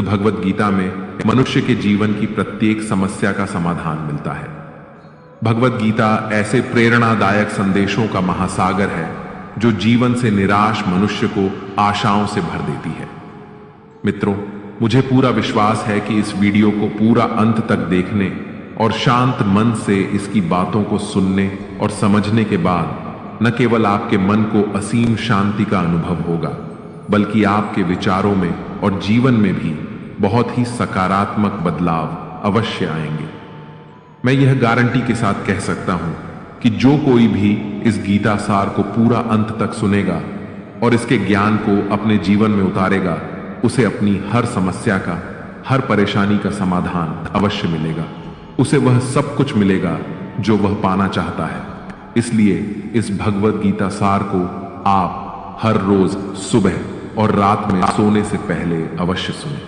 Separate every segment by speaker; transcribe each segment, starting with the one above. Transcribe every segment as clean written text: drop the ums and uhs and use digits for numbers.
Speaker 1: भगवत गीता में मनुष्य के जीवन की प्रत्येक समस्या का समाधान मिलता है। भगवत गीता ऐसे प्रेरणादायक संदेशों का महासागर है जो जीवन से निराश मनुष्य को आशाओं से भर देती है। मित्रों, मुझे पूरा विश्वास है कि इस वीडियो को पूरा अंत तक देखने और शांत मन से इसकी बातों को सुनने और समझने के बाद न केवल आपके मन को असीम शांति का अनुभव होगा, बल्कि आपके विचारों में और जीवन में भी बहुत ही सकारात्मक बदलाव अवश्य आएंगे। मैं यह गारंटी के साथ कह सकता हूं कि जो कोई भी इस गीता सार को पूरा अंत तक सुनेगा और इसके ज्ञान को अपने जीवन में उतारेगा, उसे अपनी हर समस्या का, हर परेशानी का समाधान अवश्य मिलेगा। उसे वह सब कुछ मिलेगा जो वह पाना चाहता है। इसलिए इस भगवत गीता सार को आप हर रोज सुबह और रात में सोने से पहले अवश्य सुनें।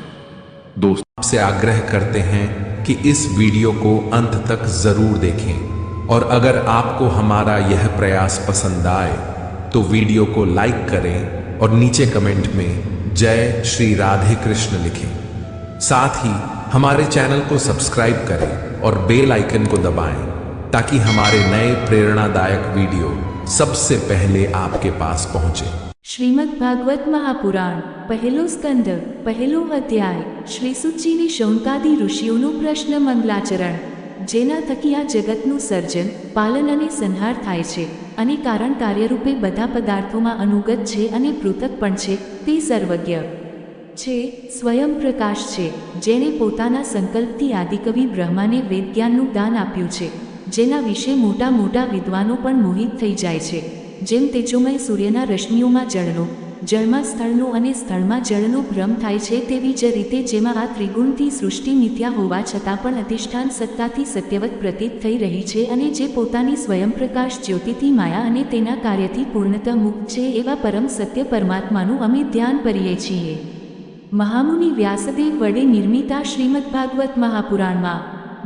Speaker 1: दोस्तों,
Speaker 2: आपसे आग्रह करते हैं कि इस वीडियो को अंत तक जरूर देखें और अगर आपको हमारा यह प्रयास पसंद आए तो वीडियो को लाइक करें और नीचे कमेंट में जय श्री राधे कृष्ण लिखें। साथ ही हमारे चैनल को सब्सक्राइब करें और बेल आइकन को दबाएं ताकि हमारे नए प्रेरणादायक वीडियो सबसे पहले आपके पास पहुंचे।
Speaker 3: શ્રીમદ ભાગવત મહાપુરાણ પહેલો સ્કંદ પહેલો અધ્યાય શ્રી સુતજીની શૌનકાદિ ઋષિઓનો પ્રશ્ન મંગલાચરણ, જેના થકી આ જગતનું સર્જન, પાલન અને સંહાર થાય છે અને કારણ કાર્યરૂપે બધા પદાર્થોમાં અનુગત છે અને પૃથક પણ છે, તે સર્વજ્ઞ છે, સ્વયં પ્રકાશ છે, જેણે પોતાના સંકલ્પથી આદિકવિ બ્રહ્માને વેદજ્ઞાનનું દાન આપ્યું છે, જેના વિશે મોટા મોટા વિદ્વાનો પણ મોહિત થઈ જાય છે। જેમ તેજોમય સૂર્યના રશ્મિઓમાં જળનો, જળમાં સ્થળનો અને સ્થળમાં જળનો ભ્રમ થાય છે, તેવી જ રીતે જેમાં આ ત્રિગુણથી સૃષ્ટિ મિથ્યા હોવા છતાં પણ અધિષ્ઠાન સત્તાથી સત્યવત પ્રતીત થઈ રહી છે અને જે પોતાની સ્વયંપ્રકાશ જ્યોતિથી માયા અને તેના કાર્યથી પૂર્ણતઃ મુક્ત છે, એવા પરમ સત્ય પરમાત્માનું અમે ધ્યાન કરીએ છીએ। મહામુનિ વ્યાસદેવ વડે નિર્મિતા શ્રીમદ ભાગવત મહાપુરાણમાં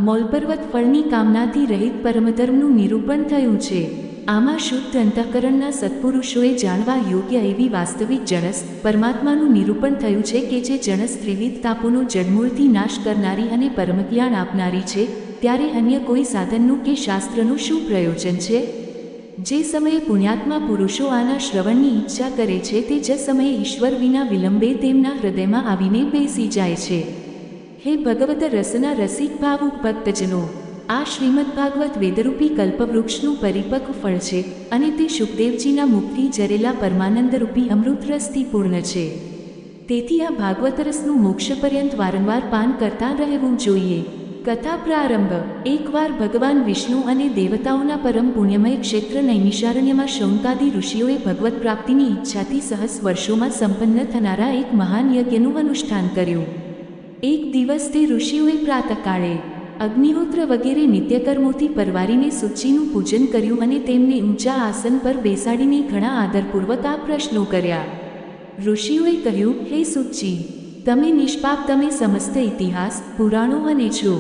Speaker 3: મોલપર્વત ફળની કામનાથી રહિત પરમધર્મનું નિરૂપણ થયું છે। આમાં શુદ્ધ અંતઃકરણના સત્પુરુષોએ જાણવા યોગ્ય એવી વાસ્તવિક જણસ પરમાત્માનું નિરૂપણ થયું છે કે જે જણસ ત્રિવિધ તાપોનો જડમૂળથી નાશ કરનારી અને પરમજ્ઞાન આપનારી છે। ત્યારે અન્ય કોઈ સાધનનું કે શાસ્ત્રનું શું પ્રયોજન છે? જે સમયે પુણ્યાત્મા પુરુષો આના શ્રવણની ઈચ્છા કરે છે, તે જ સમયે ઈશ્વર વિના વિલંબે તેમના હૃદયમાં આવીને બેસી જાય છે। હે ભગવત રસના રસિક ભાવુક ભક્તજનો, આ શ્રીમદ ભાગવત વેદરૂપી કલ્પવૃક્ષનું પરિપક્વ ફળ છે અને તે શુકદેવજીના મુખથી ઝરેલા પરમાનંદરૂપી અમૃતરસથી પૂર્ણ છે। તેથી આ ભાગવત રસનું મોક્ષ પર્યંત વારંવાર પાન કરતા રહેવું જોઈએ। કથા પ્રારંભ। એકવાર ભગવાન વિષ્ણુ અને દેવતાઓના પરમ પુણ્યમય ક્ષેત્ર નૈમિષારણ્યમાં શૌનકાદિ ઋષિઓએ ભગવત પ્રાપ્તિની ઈચ્છાથી સહસ્ર વર્ષોમાં સંપન્ન થનારા એક મહાન યજ્ઞનું અનુષ્ઠાન કર્યું। એક દિવસ તે ઋષિઓએ પ્રાતઃકાળે અગ્નિહોત્ર વગેરે નિત્યકર્મોથી પરવારીને સુતજીનું પૂજન કર્યું અને તેમને ઊંચા આસન પર બેસાડીને ઘણા આદરપૂર્વક આ પ્રશ્નો કર્યા। ઋષિઓએ કહ્યું, હે સુતજી, તમે નિષ્પાપ, તમે સમસ્ત ઇતિહાસ, પુરાણો અને છો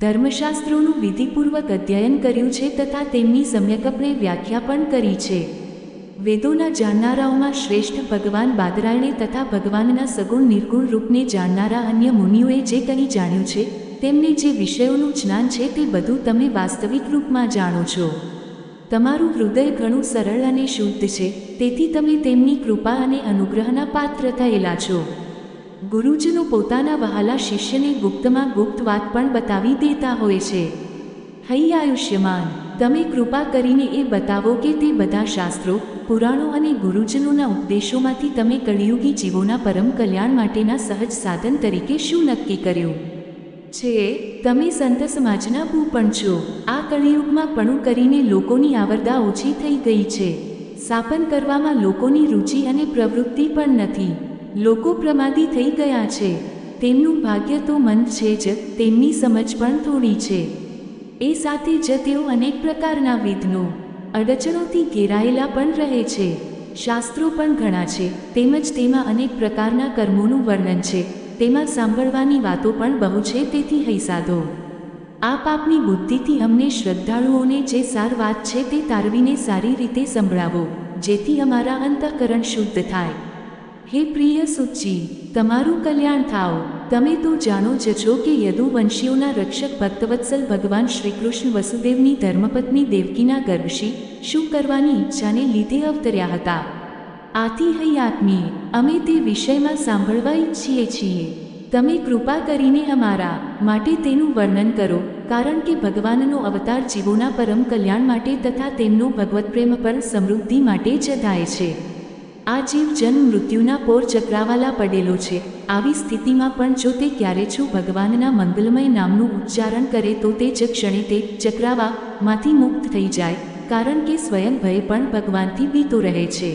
Speaker 3: ધર્મશાસ્ત્રોનું વિધિપૂર્વક અધ્યયન કર્યું છે તથા તેમની સમ્યકપણે વ્યાખ્યા પણ કરી છે। વેદોના જાણનારાઓમાં શ્રેષ્ઠ ભગવાન બાદરાયણે તથા ભગવાનના સગુણ નિર્ગુણ રૂપને જાણનારા અન્ય મુનિઓએ જે કંઈ જાણ્યું છે, તેમને જે વિષયોનું જ્ઞાન છે, તે બધું તમે વાસ્તવિક રૂપમાં જાણો છો। તમારું હૃદય ઘણું સરળ અને શુદ્ધ છે, તેથી તમે તેમની કૃપા અને અનુગ્રહના પાત્ર થયેલા છો। ગુરુજનો પોતાના વહાલા શિષ્યને ગુપ્તમાં ગુપ્ત વાત પણ બતાવી દેતા હોય છે। હૈ આયુષ્યમાન, તમે કૃપા કરીને એ બતાવો કે તે બધા શાસ્ત્રો, પુરાણો અને ગુરુજનોના ઉપદેશોમાંથી તમે કળિયુગી જીવોના પરમ કલ્યાણ માટેના સહજ સાધન તરીકે શું નક્કી કર્યું છે? તમે સંત સમાજના ભૂપણ છો। આ કળિયુગમાં પણું કરીને લોકોની આવરદા ઓછી થઈ ગઈ છે। સ્થાપન કરવામાં લોકોની રુચિ અને પ્રવૃત્તિ પણ નથી। લોકો પ્રમાદી થઈ ગયા છે। તેમનું ભાગ્ય તો મંદ છે જ, તેમની સમજ પણ થોડી છે। એ સાથે જ તેઓ અનેક પ્રકારના વિઘ્નો, અડચણોથી ઘેરાયેલા પણ રહે છે। શાસ્ત્રો પણ ઘણા છે, તેમજ તેમાં અનેક પ્રકારના કર્મોનું વર્ણન છે। તેમાં સાંભળવાની વાતો પણ બહુ છે, તેથી હૈ સાધો, આપ આપની બુદ્ધિથી અમને શ્રદ્ધાળુઓને જે સાર વાત છે તે તારવીને સારી રીતે સંભળાવો, જેથી અમારા અંતઃકરણ શુદ્ધ થાય। હે પ્રિય સુતજી, તમારું કલ્યાણ થાઓ। તમે તો જાણો જ છો કે યદુવંશીઓના રક્ષક ભક્તવત્સલ ભગવાન શ્રીકૃષ્ણ વસુદેવની ધર્મપત્ની દેવકીના ગર્ભશી શું કરવાની ઈચ્છાને લીધે અવતર્યા હતા. આથી હૈ આત્મીય અમે તે વિષયમાં સાંભળવા ઈચ્છીએ છીએ. તમે કૃપા કરીને અમારા માટે તેનું વર્ણન કરો, કારણ કે ભગવાનનો અવતાર જીવોના પરમ કલ્યાણ માટે તથા તેમનો ભગવત પ્રેમ પર સમૃદ્ધિ માટે જ થાય છે. આ જીવ જન્મ મૃત્યુના પોર ચક્રાવાલા પડેલો છે. આવી સ્થિતિમાં પણ જો તે ક્યારે છું ભગવાનના મંગલમય નામનું ઉચ્ચારણ કરે તો તે જ ક્ષણે તે ચક્રાવામાંથી મુક્ત થઈ જાય, કારણ કે સ્વયં ભય પણ ભગવાનથી બીતો રહે છે.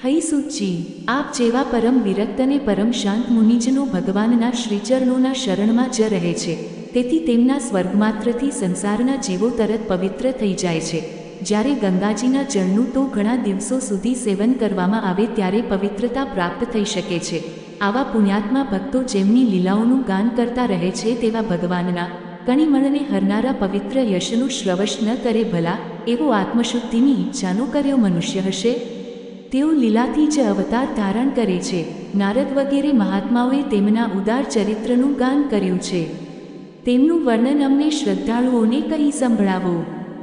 Speaker 3: હૈ સૂતજી, આપ જેવા પરમ વિરક્ત અને પરમ શાંત મુનિજનો ભગવાનના શ્રીચરણોના શરણમાં જ રહે છે, તેથી તેમના સ્વર્ગમાત્રથી સંસારના જીવો તરત પવિત્ર થઈ જાય છે. જ્યારે ગંગાજીના જળનું તો ઘણા દિવસો સુધી સેવન કરવામાં આવે ત્યારે પવિત્રતા પ્રાપ્ત થઈ શકે છે. આવા પુણ્યાત્મા ભક્તો જેમની લીલાઓનું ગાન કરતા રહે છે તેવા ભગવાનના કણીમણને હરનારા પવિત્ર યશનું શ્રવશ ન કરે ભલા એવો આત્મશુદ્ધિની ઈચ્છાનો કર્યો મનુષ્ય હશે? તેઓ લીલાથી જ અવતાર ધારણ કરે છે. નારદ વગેરે મહાત્માઓએ તેમના ઉદાર ચરિત્રનું ગાન કર્યું છે. તેમનું વર્ણન અમને શ્રદ્ધાળુઓને કહી સંભળાવો.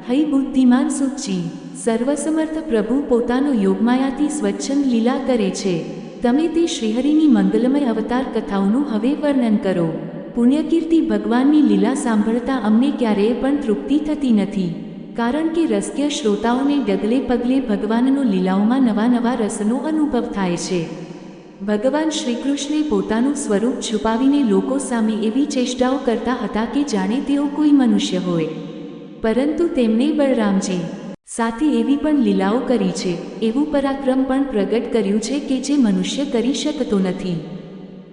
Speaker 3: હૈ બુદ્ધિમાન સૂતજી, સર્વસમર્થ પ્રભુ પોતાનો યોગમાયાથી સ્વચ્છંદ લીલા કરે છે. તમે તે શ્રીહરિની મંગલમય અવતાર કથાઓનું હવે વર્ણન કરો. પુણ્યકીર્તિ ભગવાનની લીલા સાંભળતા અમને ક્યારેય પણ તૃપ્તિ થતી નથી, કારણ કે રસ્ય શ્રોતાઓને ડગલે પગલે ભગવાનનો લીલાઓમાં નવા નવા રસનો અનુભવ થાય છે. ભગવાન શ્રીકૃષ્ણે પોતાનું સ્વરૂપ છુપાવીને લોકો સામે એવી ચેષ્ટાઓ કરતા હતા કે જાણે તેઓ કોઈ મનુષ્ય હોય, પરંતુ તેમણે બળરામજી સાથે એવી પણ લીલાઓ કરી છે, એવું પરાક્રમ પણ પ્રગટ કર્યું છે કે જે મનુષ્ય કરી શકતો નથી.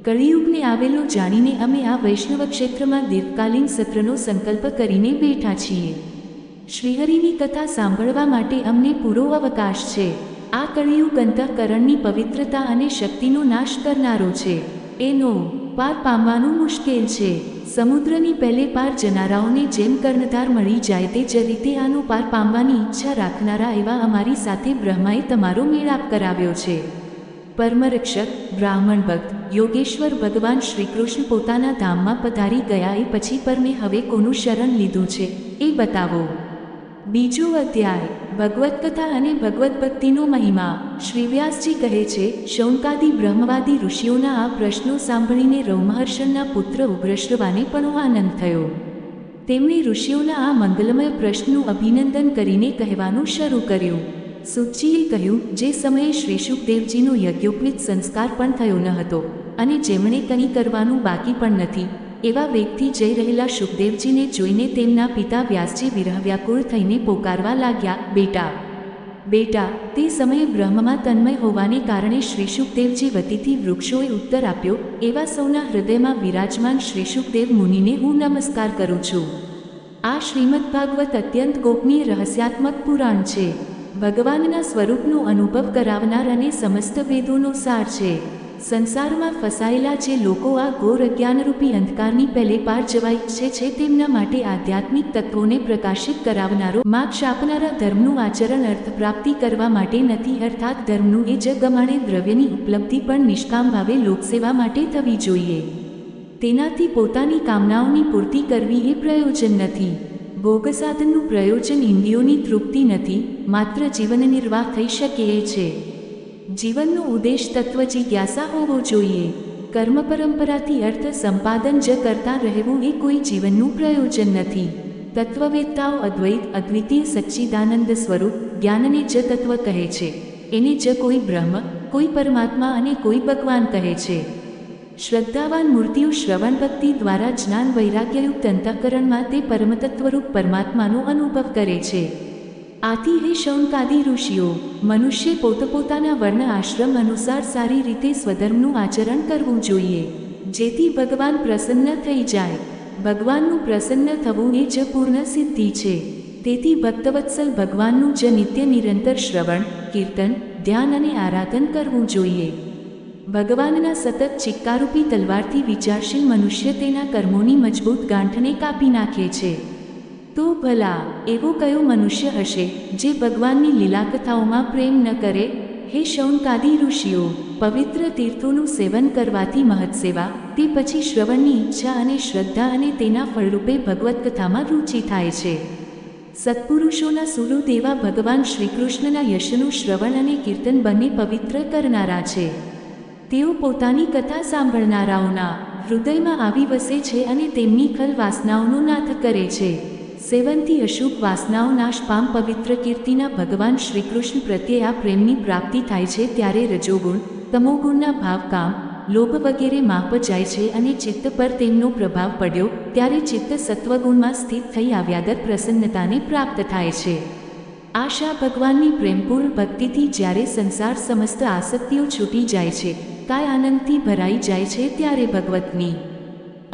Speaker 3: કળિયુગને આવેલો જાણીને અમે આ વૈષ્ણવ ક્ષેત્રમાં દીર્ઘકાલીન સત્રનો સંકલ્પ કરીને બેઠા છીએ. શ્રીહરિની કથા સાંભળવા માટે અમને પૂરો અવકાશ છે. આ કળિયુગ અંતઃકરણની પવિત્રતા અને શક્તિનો નાશ કરનારો છે. એનો પાર પામવાનું મુશ્કેલ છે. સમુદ્રની પહેલે પાર જનારાઓને જેમ કર્ણધાર મળી જાય તે જ રીતે આનો પાર પામવાની ઈચ્છા રાખનારા એવા અમારી સાથે બ્રહ્માએ તમારો મેળાપ કરાવ્યો છે. પરમરક્ષક બ્રાહ્મણ ભક્ત યોગેશ્વર ભગવાન શ્રીકૃષ્ણ પોતાના ધામમાં પધારી ગયા એ પછી પરમે હવે કોનું શરણ લીધું છે એ બતાવો. બીજો અધ્યાય ભગવત કથા અને ભગવત ભક્તિનો મહિમા. શ્રી વ્યાસજી કહે છે, શૌનકાદિ બ્રહ્મવાદી ઋષિઓના આ પ્રશ્નો સાંભળીને રૌમહર્ષણના પુત્ર ઉગ્રશ્રવાને પણ આનંદ થયો. તેમણે ઋષિઓના આ મંગલમય પ્રશ્નનું અભિનંદન કરીને કહેવાનું શરૂ કર્યું. સૂતજીએ કહ્યું, જે સમયે શ્રી શુકદેવજીનો યજ્ઞોપવિત સંસ્કાર પણ થયો ન હતો અને જેમણે કંઈ કરવાનું બાકી પણ નથી, એવા વેગથી જઈ રહેલા શુકદેવજીને જોઈને તેમના પિતા વ્યાસજી વિરહવ્યાકુળ થઈને પોકારવા લાગ્યા, બેટા બેટા. તે સમયે બ્રહ્મમાં તન્મય હોવાને કારણે શ્રી શુકદેવજી વતીથી વૃક્ષોએ ઉત્તર આપ્યો, એવા સૌના હૃદયમાં વિરાજમાન શ્રી શુકદેવ મુનિને હું નમસ્કાર કરું છું. આ શ્રીમદ ભાગવત અત્યંત ગોપનીય રહસ્યાત્મક પુરાણ છે. ભગવાનના સ્વરૂપનો અનુભવ કરાવનાર અને સમસ્ત વેદોનો સાર છે. સંસારમાં ફસાયેલા જે લોકો આ ઘોર અજ્ઞાનરૂપી અંધકારની પહેલે પાર જવા ઈચ્છે છે તેમના માટે આધ્યાત્મિક તત્વોને પ્રકાશિત કરાવનારો મોક્ષ આપનારા ધર્મનું આચરણ અર્થ પ્રાપ્તિ કરવા માટે નથી, અર્થાત ધર્મનું એ જ ગમાણે દ્રવ્યની ઉપલબ્ધિ પણ નિષ્કામ ભાવે લોકસેવા માટે થવી જોઈએ. તેનાથી પોતાની કામનાઓની પૂર્તિ કરવી એ પ્રયોજન નથી. ભોગસાધનનું પ્રયોજન ઇન્દ્રિયોની તૃપ્તિ નથી, માત્ર જીવન નિર્વાહ થઈ શકે એ છે. જીવનનો ઉદ્દેશ તત્વ જિજ્ઞાસા હોવો જોઈએ. કર્મ પરંપરાથી અર્થ સંપાદન જ કરતા રહેવું એ કોઈ જીવનનું પ્રયોજન નથી. તત્વવેત્તાઓ અદ્વૈત અદ્વિતીય સચ્ચિદાનંદ સ્વરૂપ જ્ઞાનને જ તત્વ કહે છે. એને જ કોઈ બ્રહ્મ, કોઈ પરમાત્મા અને કોઈ ભગવાન કહે છે. શ્રદ્ધાવાન મૂર્તિઓ શ્રવણ ભક્તિ દ્વારા જ્ઞાન વૈરાગ્યયુક્ત અંતઃકરણમાં તે પરમતત્વરૂપ પરમાત્માનો અનુભવ કરે છે. આથી હે શૌનકાદિ ઋષિઓ, મનુષ્ય પોતપોતાના વર્ણ આશ્રમ અનુસાર સારી રીતે સ્વધર્મનું આચરણ કરવું જોઈએ, જેથી ભગવાન પ્રસન્ન થઈ જાય. ભગવાનનું પ્રસન્ન થવું એ જ પૂર્ણ સિદ્ધિ છે. તેથી ભક્તવત્સલ ભગવાનનું જ નિત્ય નિરંતર શ્રવણ, કીર્તન, ધ્યાન અને આરાધન કરવું જોઈએ. ભગવાનના સતત ચિક્કારૂપી તલવારથી વિચારશીલ મનુષ્ય તેના કર્મોની મજબૂત ગાંઠને કાપી નાખે છે. તો ભલા એવો કયો મનુષ્ય હશે જે ભગવાનની લીલાકથાઓમાં પ્રેમ ન કરે? હે શૌનકાદિ ઋષિઓ, પવિત્ર તીર્થોનું સેવન કરવાથી મહત્સેવા, તે પછી શ્રવણની ઈચ્છા અને શ્રદ્ધા અને તેના ફળરૂપે ભગવત કથામાં રુચિ થાય છે. સત્પુરુષોના સુહૃદ એવા ભગવાન શ્રીકૃષ્ણના યશનું શ્રવણ અને કીર્તન બંને પવિત્ર કરનારા છે. તેઓ પોતાની કથા સાંભળનારાઓના હૃદયમાં આવી વસે છે અને તેમની ખલ વાસનાઓનો નાથ કરે છે. સેવનથી અશુભ વાસનાઓ નાશ પામ પવિત્ર કીર્તિના ભગવાન શ્રીકૃષ્ણ પ્રત્યે આ પ્રેમની પ્રાપ્તિ થાય છે ત્યારે રજોગુણ, તમોગુણના ભાવ કામ, લોભ વગેરે માપ જાય છે અને ચિત્ત પર તેમનો પ્રભાવ પડ્યો ત્યારે ચિત્ત સત્વગુણમાં સ્થિત થઈ આવ્યાદર પ્રસન્નતાને પ્રાપ્ત થાય છે. આશા ભગવાનની પ્રેમપૂર્ણ ભક્તિથી જ્યારે સંસાર સમસ્ત આસક્તિઓ છૂટી જાય છે, કાય આનંદથી ભરાઈ જાય છે ત્યારે ભગવતની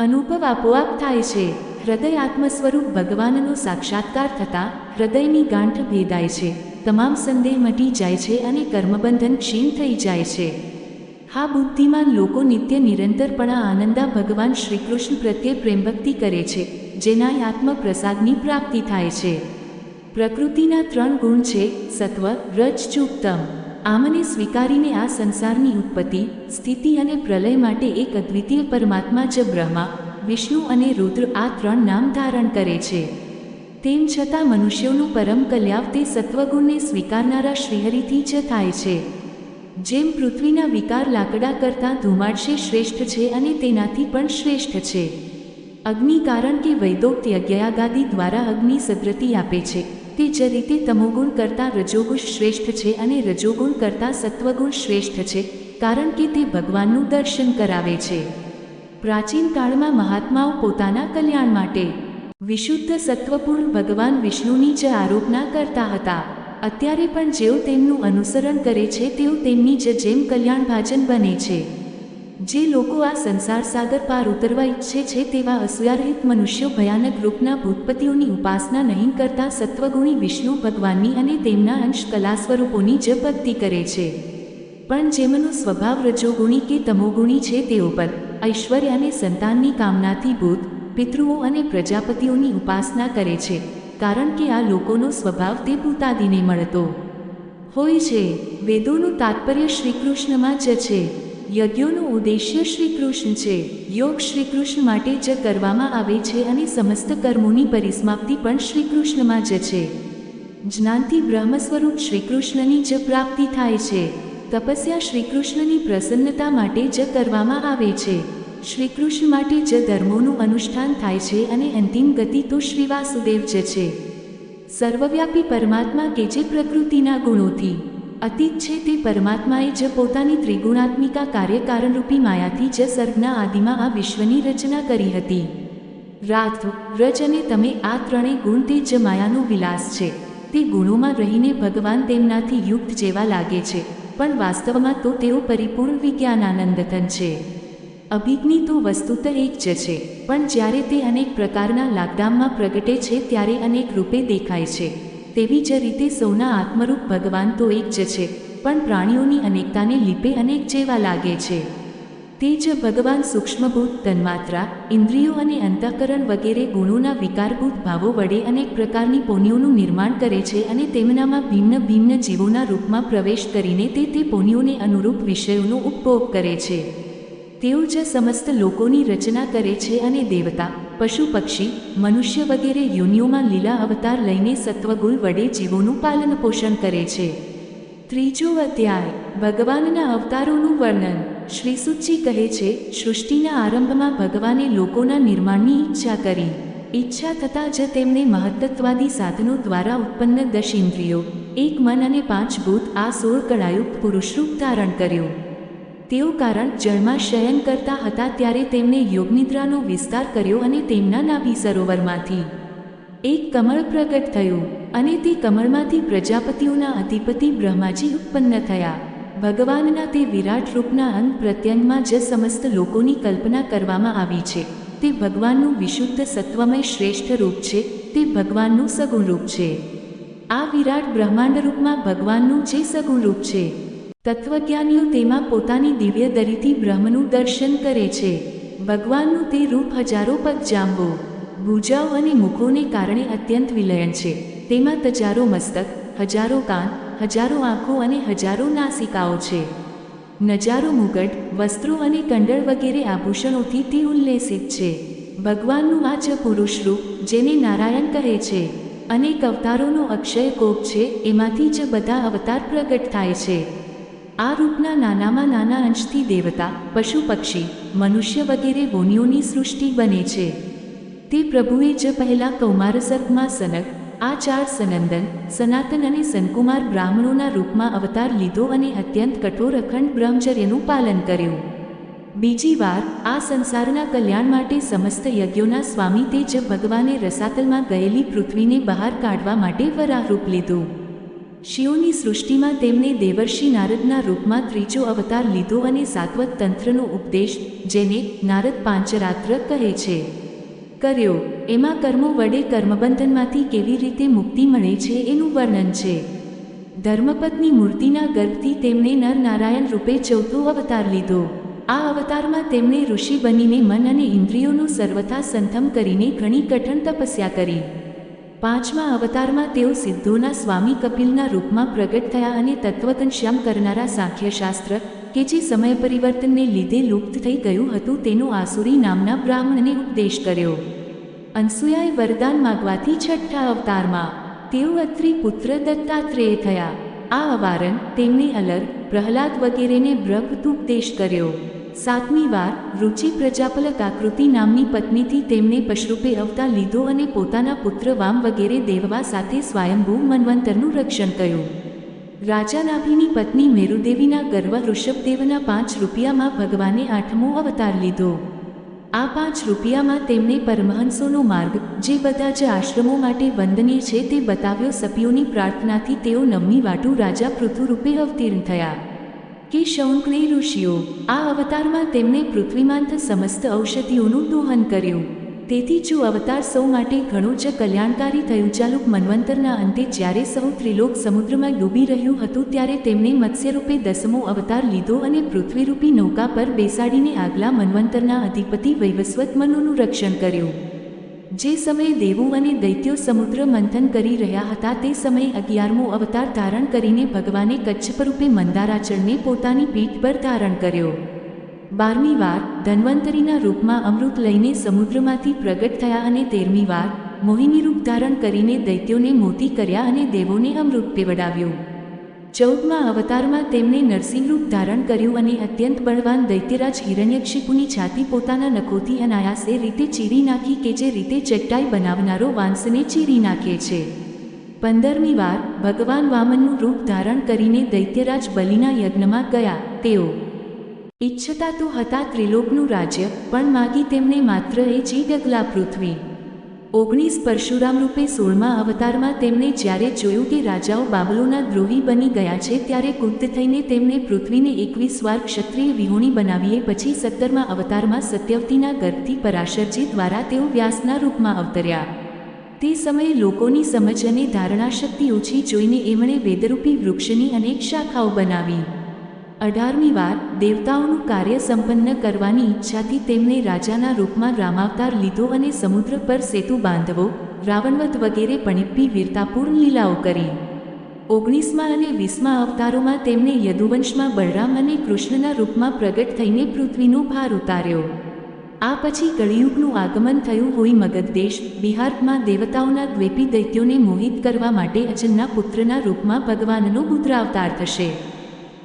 Speaker 3: અનુભવ આપોઆપ થાય છે. હૃદય આત્મ સ્વરૂપ ભગવાનનો સાક્ષાત્કાર થતાં હૃદયની ગાંઠ ભેદાય છે, તમામ સંદેહ મટી જાય છે અને કર્મબંધન ક્ષીણ થઈ જાય છે. હા, બુદ્ધિમાન લોકો નિત્ય નિરંતરપણા આનંદા ભગવાન શ્રીકૃષ્ણ પ્રત્યે પ્રેમભક્તિ કરે છે, જેના આત્મ પ્રસાદની પ્રાપ્તિ થાય છે. પ્રકૃતિના 3 ગુણ છે, સત્વ, રજ, તમ. આમને સ્વીકારીને આ સંસારની ઉત્પત્તિ, સ્થિતિ અને પ્રલય માટે એક અદ્વિતીય પરમાત્મા જ બ્રહ્મા, વિષ્ણુ અને રુદ્ર આ 3 નામ ધારણ કરે છે. તેમ છતાં મનુષ્યોનું પરમ કલ્યાણ તે સત્વગુણને સ્વીકારનારા શ્રીહરિથી જ થાય છે. જેમ પૃથ્વીના વિકાર લાકડા કરતાં ધુમાડશે શ્રેષ્ઠ છે અને તેનાથી પણ શ્રેષ્ઠ છે. અગ્નિ કારણ કે વૈદોક્ત યજ્ઞયાગાદિ દ્વારા અગ્નિ સદ્ગતિ આપે છે, તે જ રીતે તમોગુણ કરતાં રજોગુણ શ્રેષ્ઠ છે અને રજોગુણ કરતાં સત્વગુણ શ્રેષ્ઠ છે, કારણ કે તે ભગવાનનું દર્શન કરાવે છે. પ્રાચીન કાળમાં મહાત્માઓ પોતાના કલ્યાણ માટે વિશુદ્ધ સત્વપૂર્ણ ભગવાન વિષ્ણુની જ આરોપના કરતા હતા. અત્યારે પણ જેઓ તેમનું અનુસરણ કરે છે તેઓ તેમની જ જેમ કલ્યાણભાજન બને છે. જે લોકો આ સંસાર સાગર પાર ઉતરવા ઈચ્છે છે તેવા અસૂયારહિત મનુષ્યો ભયાનક રૂપના ભૂતપતિઓની ઉપાસના નહીં કરતા સત્વગુણી વિષ્ણુ ભગવાનની અને તેમના અંશ કલા સ્વરૂપોની જ ભક્તિ કરે છે. પણ જેમનો સ્વભાવ રજોગુણી કે તમોગુણી છે તેઓ પર ઐશ્વર્ય અને સંતાનની કામનાથી ભૂત, પિતૃઓ અને પ્રજાપતિઓની ઉપાસના કરે છે, કારણ કે આ લોકોનો સ્વભાવ તે ભૂતાદિને મળતો હોય છે. વેદોનું તાત્પર્ય શ્રીકૃષ્ણમાં જ છે. યજ્ઞોનો ઉદ્દેશ્ય શ્રીકૃષ્ણ છે. યોગ શ્રીકૃષ્ણ માટે જ કરવામાં આવે છે અને સમસ્ત કર્મોની પરિસમાપ્તિ પણ શ્રીકૃષ્ણમાં જ છે. જ્ઞાનથી બ્રહ્મ સ્વરૂપ શ્રીકૃષ્ણની જ પ્રાપ્તિ થાય છે. તપસ્યા શ્રીકૃષ્ણની પ્રસન્નતા માટે જ કરવામાં આવે છે. શ્રીકૃષ્ણ માટે જ ધર્મોનું અનુષ્ઠાન થાય છે અને અંતિમ ગતિ તો શ્રી વાસુદેવ જ છે. સર્વવ્યાપી પરમાત્મા કે જે પ્રકૃતિના ગુણોથી અતીત છે તે પરમાત્માએ જ પોતાની ત્રિગુણાત્મિકા કાર્યકારણરૂપી માયાથી જ સર્ગના આદિમાં આ વિશ્વની રચના કરી હતી. રાત, રજ અને તમે આ 3 ગુણ તે જ માયાનો વિલાસ છે. તે ગુણોમાં રહીને ભગવાન તેમનાથી યુક્ત જેવા લાગે છે, પણ વાસ્તવમાં તો તેઓ પરિપૂર્ણ વિજ્ઞાનાનંદતન છે. અભિજ્ઞ તો વસ્તુત એક જ છે, પણ જ્યારે તે અનેક પ્રકારના લાકડામાં પ્રગટે છે ત્યારે અનેક રૂપે દેખાય છે. તેવી જ રીતે સૌના આત્મરૂપ ભગવાન તો એક જ છે, પણ પ્રાણીઓની અનેકતાને લીપે અનેક જેવા લાગે છે. તે જ ભગવાન સૂક્ષ્મભૂત તન્માત્રા, ઇન્દ્રિયો અને અંતઃકરણ વગેરે ગુણોના વિકારભૂત ભાવો વડે અનેક પ્રકારની પોનીઓનું નિર્માણ કરે છે અને તેમનામાં ભિન્ન ભિન્ન જીવોના રૂપમાં પ્રવેશ કરીને તે પોનીઓને અનુરૂપ વિષયોનો ઉપભોગ કરે છે. તેઓ જ સમસ્ત લોકોની રચના કરે છે અને દેવતા, પશુ પક્ષી, મનુષ્ય વગેરે યોનિઓમાં લીલા અવતાર લઈને સત્વગુણ વડે જીવોનું પાલન પોષણ કરે છે. 3જો અધ્યાય ભગવાનના અવતારોનું વર્ણન. શ્રી સુતજી કહે છે, સૃષ્ટિના આરંભમાં ભગવાને લોકોના નિર્માણની ઈચ્છા કરી. ઈચ્છા થતાં જ તેમણે મહત્તત્વાદી સાધનો દ્વારા ઉત્પન્ન 10 ઇન્દ્રિયો, 1 મન અને 5 ભૂત આ 16 કળાયુક્ત પુરુષરૂપ ધારણ કર્યું. તેઓ કારણ જળમાં શયન કરતા હતા ત્યારે તેમણે યોગનિદ્રાનો વિસ્તાર કર્યો અને તેમના નાભી સરોવરમાંથી એક કમળ પ્રગટ થયું અને તે કમળમાંથી પ્રજાપતિઓના અધિપતિ બ્રહ્માજી ઉત્પન્ન થયા. ભગવાનના તે વિરાટ રૂપના અંગ પ્રત્યંગમાં જ સમસ્ત લોકોની કલ્પના કરવામાં આવી છે. તે ભગવાનનું વિશુદ્ધ સત્વમય શ્રેષ્ઠ રૂપ છે. તે ભગવાનનું સગુણ રૂપ છે. આ વિરાટ બ્રહ્માંડ રૂપમાં ભગવાનનું જે સગુણ રૂપ છે, તત્વજ્ઞાનીઓ તેમાં પોતાની દિવ્ય દરીથી બ્રહ્મનું દર્શન કરે છે. ભગવાનનું તે રૂપ હજારો પગ જાંબો, ભુજાઓ અને મુખોને કારણે અત્યંત વિલયન છે. તેમાં તજારો મસ્તક, હજારો કાન, હજારો આંખો અને હજારો નાસિકાઓ છે. નજારો મુગટ, વસ્ત્રો અને કંડળ વગેરે આભૂષણોથી તે ઉલ્લેસિત છે. ભગવાનનું આ જ પુરુષ રૂપ, જેને નારાયણ કહે છે, અનેક અવતારોનો અક્ષય કોપ છે, એમાંથી જ બધા અવતાર પ્રગટ થાય છે. આ રૂપના નાનામાં નાના અંશથી દેવતા, પશુ પક્ષી, મનુષ્ય વગેરે યોનિઓની સૃષ્ટિ બને છે. તે પ્રભુએ જ પહેલા કૌમાર સર્ગમાં સનક, આ 4 સનંદન, સનાતન અને સનકુમાર બ્રાહ્મણોના રૂપમાં અવતાર લીધો અને અત્યંત કઠોર અખંડ બ્રહ્મચર્યનું પાલન કર્યું. બીજી વાર આ સંસારના કલ્યાણ માટે સમસ્ત યજ્ઞોના સ્વામી તે જ ભગવાને રસાતલમાં ગયેલી પૃથ્વીને બહાર કાઢવા માટે વરાહ રૂપ લીધું. શિવની સૃષ્ટિમાં તેમને દેવર્ષિ નારદના રૂપમાં ત્રીજો અવતાર લીધો અને સાત્વત તંત્રનો ઉપદેશ, જેને નારદ પાંચરાત્ર કહે છે, કર્યો. એમાં કર્મો વડે કર્મબંધનમાંથી કેવી રીતે મુક્તિ મળે છે એનું વર્ણન છે. ધર્મપત્ની મૂર્તિના ગર્ભથી તેમણે નર નારાયણ રૂપે ચોથો અવતાર લીધો. આ અવતારમાં તેમણે ઋષિ બનીને મન અને ઇન્દ્રિયોનું સર્વથા સંથમ કરીને ઘણી કઠણ તપસ્યા કરી. 5મા અવતારમાં તેઓ સિદ્ધોના સ્વામી કપિલના રૂપમાં પ્રગટ થયા અને તત્વઘનશ્યામ કરનારા સાંખ્યશાસ્ત્ર, કે જે સમય પરિવર્તનને લીધે લુપ્ત થઈ ગયું હતું, તેનો આસુરી નામના બ્રાહ્મણને ઉપદેશ કર્યો. અનસૂયાએ વરદાન માગવાથી 6ઠા અવતારમાં તેઓ અત્રિ પુત્ર દત્તાત્રેય થયા. આ અવારણ તેમણે અલર, પ્રહલાદ વગેરેને બ્રહ્મોપદેશ કર્યો. 7મી વાર રુચિ પ્રજાપલક આકૃતિ નામની પત્નીથી તેમણે પશરૂપે અવતાર લીધો અને પોતાના પુત્ર વામ વગેરે દેવવા સાથે સ્વયંભૂ મન્વંતરનું રક્ષણ કર્યું. રાજા નાભીની પત્ની મેરુદેવીના ગર્વ ઋષભદેવના 5 રૂપિયામાં ભગવાને 8મો અવતાર લીધો. આ 5 રૂપિયામાં તેમણે પરમહંસોનો માર્ગ, જે બધા જ આશ્રમો માટે વંદનીય છે, તે બતાવ્યો. સપીઓની પ્રાર્થનાથી તેઓ 9મી વાટુ રાજા પૃથુ રૂપે અવતીર્ણ થયા. કે શૌનકને ઋષિઓ આ અવતારમાં તેમણે પૃથ્વીમાંત સમસ્ત ઔષધિઓનું દોહન કર્યું. તેથી જો અવતાર સૌ માટે ઘણું જ કલ્યાણકારી થયું. ચાલુક મન્વંતરના અંતે જ્યારે સૌ ત્રિલોક સમુદ્રમાં ડૂબી રહ્યું હતું, ત્યારે તેમણે મત્સ્યરૂપે 10મો અવતાર લીધો અને પૃથ્વીરૂપી નૌકા પર બેસાડીને આગલા મન્વંતરના અધિપતિ વૈવસ્વત મનુનું રક્ષણ કર્યું. જે સમયે દેવો અને દૈત્યો સમુદ્ર મંથન કરી રહ્યા હતા, તે સમયે 11મો અવતાર ધારણ કરીને ભગવાને કચ્છપરૂપે મંદારાચળને પોતાની પીઠ પર ધારણ કર્યો. 12મી વાર ધન્વંતરીના રૂપમાં અમૃત લઈને સમુદ્રમાંથી પ્રગટ થયા અને 13મી વાર મોહિની રૂપ ધારણ કરીને દૈત્યોને મોતી કર્યા અને દેવોને અમૃત પીવડાવ્યું. 14મા અવતારમાં તેમણે નરસિંહ રૂપ ધારણ કર્યું અને અત્યંત બળવાન દૈત્યરાજ હિરણ્યકશિપુની છાતી પોતાના નખોથી અનાયાસે રીતે ચીરી નાખી, કે જે રીતે ચટ્ટાઈ બનાવનારો વાંસને ચીરી નાખે છે. 15મી વાર ભગવાન વામનનું રૂપ ધારણ કરીને દૈત્યરાજ બલિના યજ્ઞમાં ગયા. તેઓ ઈચ્છતા તો હતા ત્રિલોકનું રાજ્ય, પણ માગી તેમણે માત્ર એ જ ડગલા પૃથ્વી. 19 પરશુરામ રૂપે 16મા અવતારમાં તેમણે જ્યારે જોયું કે રાજાઓ બાબલોના દ્રોહી બની ગયા છે, ત્યારે ક્રુદ્ધ થઈને તેમણે પૃથ્વીને 21 વાર ક્ષત્રિય વિહોણી બનાવીએ. પછી 17મા અવતારમાં સત્યવતીના ગર્ભથી પરાશરજી દ્વારા તેઓ વ્યાસના રૂપમાં અવતર્યા. તે સમયે લોકોની સમજ અને ધારણાશક્તિ ઓછી જોઈને એમણે વેદરૂપી વૃક્ષની અનેક શાખાઓ બનાવી. 18મી વાર દેવતાઓનું કાર્ય સંપન્ન કરવાની ઈચ્છાથી તેમણે રાજાના રૂપમાં રામાવતાર લીધો અને સમુદ્ર પર સેતુ બાંધવો, રાવણવધ વગેરે પણિપ્પી વીરતાપૂર્ણ લીલાઓ કરી. 19મા અને 20મા અવતારોમાં તેમણે યદુવંશમાં બળરામ અને કૃષ્ણના રૂપમાં પ્રગટ થઈને પૃથ્વીનો ભાર ઉતાર્યો. આ પછી કળિયુગનું આગમન થયું હોય. મગધ દેશ બિહારમાં દેવતાઓના દ્વેપી દૈત્યોને મોહિત કરવા માટે અજનના પુત્રના રૂપમાં ભગવાનનો બુદ્રાવતાર થશે.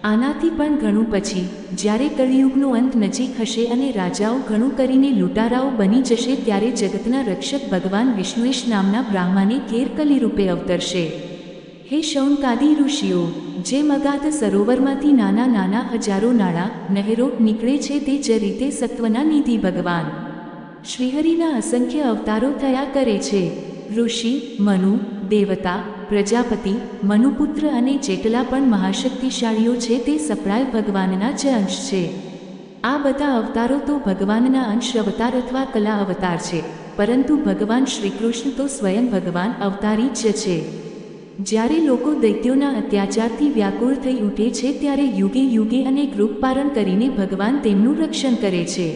Speaker 3: આનાથી પણ ઘણું પછી, જ્યારે કળિયુગનો અંત નજીક હશે અને રાજાઓ ઘણું કરીને લૂંટારાઓ બની જશે, ત્યારે જગતના રક્ષક ભગવાન વિષ્ણુએશ નામના બ્રાહ્મણે ઘેર કલી રૂપે અવતરશે. હે શૌનકાદિ ઋષિઓ, જે અગાધ સરોવરમાંથી નાના નાના હજારો નાળા, નહેરો નીકળે છે, તે જ રીતે સત્વના નિધિ ભગવાન શ્રીહરિના અસંખ્ય અવતારો થયા કરે છે. ઋષિ, મનુ, દેવતા, પ્રજાપતિ, મનુપુત્ર અને જેટલા પણ મહાશક્તિશાળીઓ છે, તે સપડાય ભગવાનના જ અંશ છે. આ બધા અવતારો તો ભગવાનના અંશ અવતાર અથવા કલા અવતાર છે, પરંતુ ભગવાન શ્રીકૃષ્ણ તો સ્વયં ભગવાન અવતારી જ છે. જ્યારે લોકો દૈત્યોના અત્યાચારથી વ્યાકુળ થઈ ઉઠે છે, ત્યારે યુગે યુગે અનેક રૂપ પારણ કરીને ભગવાન તેમનું રક્ષણ કરે છે.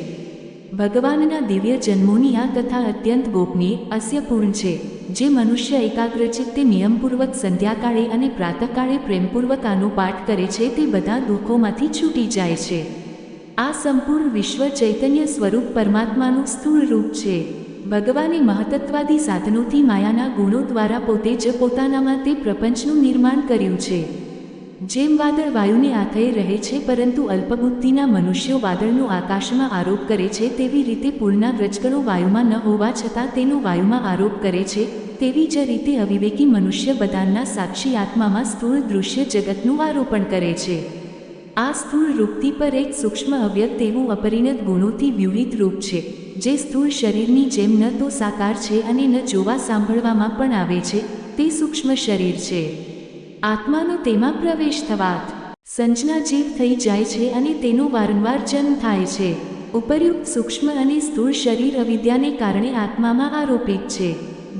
Speaker 3: ભગવાનના દિવ્ય જન્મોની આ કથા અત્યંત ગોપનીય, હાસ્યપૂર્ણ છે. જે મનુષ્ય એકાગ્રચિત્તે નિયમપૂર્વક સંધ્યાકાળે અને પ્રાતઃકાળે પ્રેમપૂર્વક આનો પાઠ કરે છે તે બધા દુઃખોમાંથી છૂટી જાય છે. આ સંપૂર્ણ વિશ્વ ચૈતન્ય સ્વરૂપ પરમાત્માનું સ્થૂળ રૂપ છે. ભગવાને મહત્ત્વવાદી સાધનોથી માયાના ગુણો દ્વારા પોતે જ પોતાનામાં તે પ્રપંચનું નિર્માણ કર્યું છે. જેમ વાદળ વાયુને આથઈ રહે છે પરંતુ અલ્પબુદ્ધિના મનુષ્યો વાદળનો આકાશમાં આરોપ કરે છે, તેવી રીતે પૂરના રજકણો વાયુમાં ન હોવા છતાં તેનો વાયુમાં આરોપ કરે છે, તેવી જ રીતે અવિવેકી મનુષ્ય બધાના સાક્ષી આત્મામાં સ્થૂળ દૃશ્ય જગતનું આરોપણ કરે છે. આ સ્થૂળ રૂપથી પર એક સૂક્ષ્મ અવ્યક્ત એવું અપરિણત ગુણોથી વ્યૂહિત રૂપ છે, જે સ્થૂળ શરીરની જેમ ન તો સાકાર છે અને ન જોવા સાંભળવામાં પણ આવે છે. તે સૂક્ષ્મ શરીર છે. આત્માનો તેમાં પ્રવેશ થવાત સંજ્ઞા જીવ થઈ જાય છે અને તેનો વારંવાર જન્મ થાય છે. ઉપરયુક્ત સૂક્ષ્મ અને સ્થૂળ શરીર અવિદ્યાને કારણે આત્મામાં આરોપિત છે.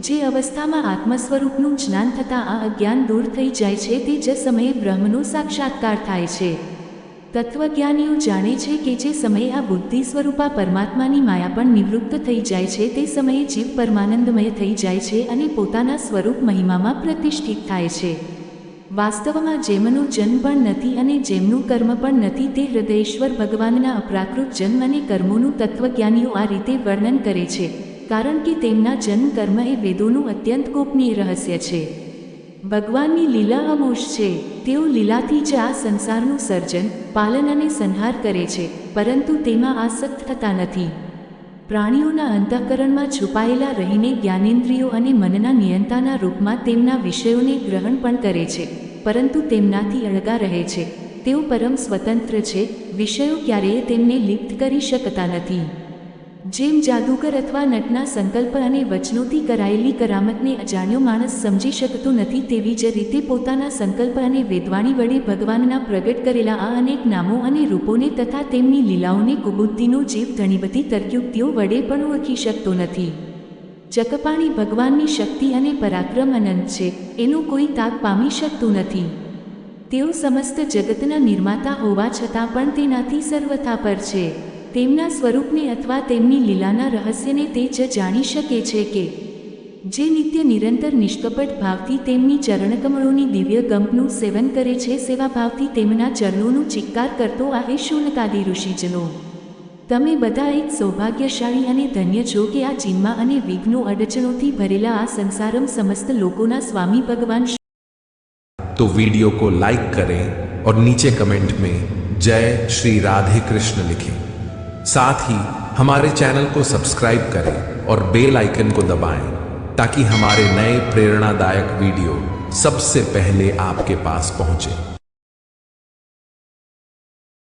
Speaker 3: જે અવસ્થામાં આત્મ સ્વરૂપનું જ્ઞાન થતાં આ અજ્ઞાન દૂર થઈ જાય છે તે જ સમયે બ્રહ્મનો સાક્ષાત્કાર થાય છે. તત્વજ્ઞાનીઓ જાણે છે કે જે સમયે આ બુદ્ધિ સ્વરૂપા પરમાત્માની માયા પણ નિવૃત્ત થઈ જાય છે તે સમયે જીવ પરમાનંદમય થઈ જાય છે અને પોતાના સ્વરૂપ મહિમામાં પ્રતિષ્ઠિત થાય છે. વાસ્તવમાં જેમનો જન્મ પણ નથી અને જેમનું કર્મ પણ નથી તે હૃદયેશ્વર ભગવાનના અપ્રાકૃત જન્મ અને કર્મોનું તત્વજ્ઞાનીઓ આ રીતે વર્ણન કરે છે, કારણ કે તેમના જન્મ કર્મ એ વેદોનું અત્યંત ગોપનીય રહસ્ય છે. ભગવાનની લીલા અમોષ છે. તેઓ લીલાથી જ આ સંસારનું સર્જન, પાલન અને સંહાર કરે છે, પરંતુ તેમાં આસક્ત થતા નથી. પ્રાણીઓના અંતઃકરણમાં છુપાયેલા રહીને જ્ઞાનેન્દ્રિયો અને મનના નિયંતાના રૂપમાં તેમના વિષયોને ગ્રહણ પણ કરે છે, પરંતુ તેમનાથી અળગા રહે છે. તેઓ પરમ સ્વતંત્ર છે. વિષયો ક્યારેય તેમને લિપ્ત કરી શકતા નથી. જેમ જાદુગર અથવા નટના સંકલ્પ અને વચનોથી કરાયેલી કરામતને અજાણ્યો માણસ સમજી શકતો નથી, તેવી જ રીતે પોતાના સંકલ્પ અને વેદવાણી વડે ભગવાનના પ્રગટ કરેલા આ અનેક નામો અને રૂપોને તથા તેમની લીલાઓને કુબુદ્ધિનો જીવ ઘણી બધી તર્કયુક્તિઓ વડે પણ ઓળખી શકતો નથી. ચકપાણી ભગવાનની શક્તિ અને પરાક્રમ અનંત છે, એનો કોઈ તાગ પામી શકતું નથી. તેઓ સમસ્ત જગતના નિર્માતા હોવા છતાં પણ તેનાથી સર્વથા પર છે. તેમના સ્વરૂપને અથવા તેમની લીલાના રહસ્યને તે જ જાણી શકે છે કે જે નિત્ય નિરંતર નિષ્કપટ ભાવથી તેમની ચરણકમળોની દિવ્ય ગંભનું સેવન કરે છે, સેવા ભાવથી તેમના ચરણોનું ચિત્કાર કરતો આ શૂનકાદી ઋષિજનો. તમે બધા એક સૌભાગ્યશાળી અને ધન્ય છો કે આ જિમ્મા અને વિઘ્નો અડચણોથી ભરેલા આ સંસારમ સમસ્ત લોકોના સ્વામી भगवान.
Speaker 2: तो वीडियो को लाइक करें और नीचे कमेंट में जय श्री राधे कृष्ण लिखें. साथ ही हमारे चैनल को सब्सक्राइब करें और बेल आइकन को दबाएं ताकि हमारे नए प्रेरणादायक वीडियो सबसे पहले आपके पास पहुंचे.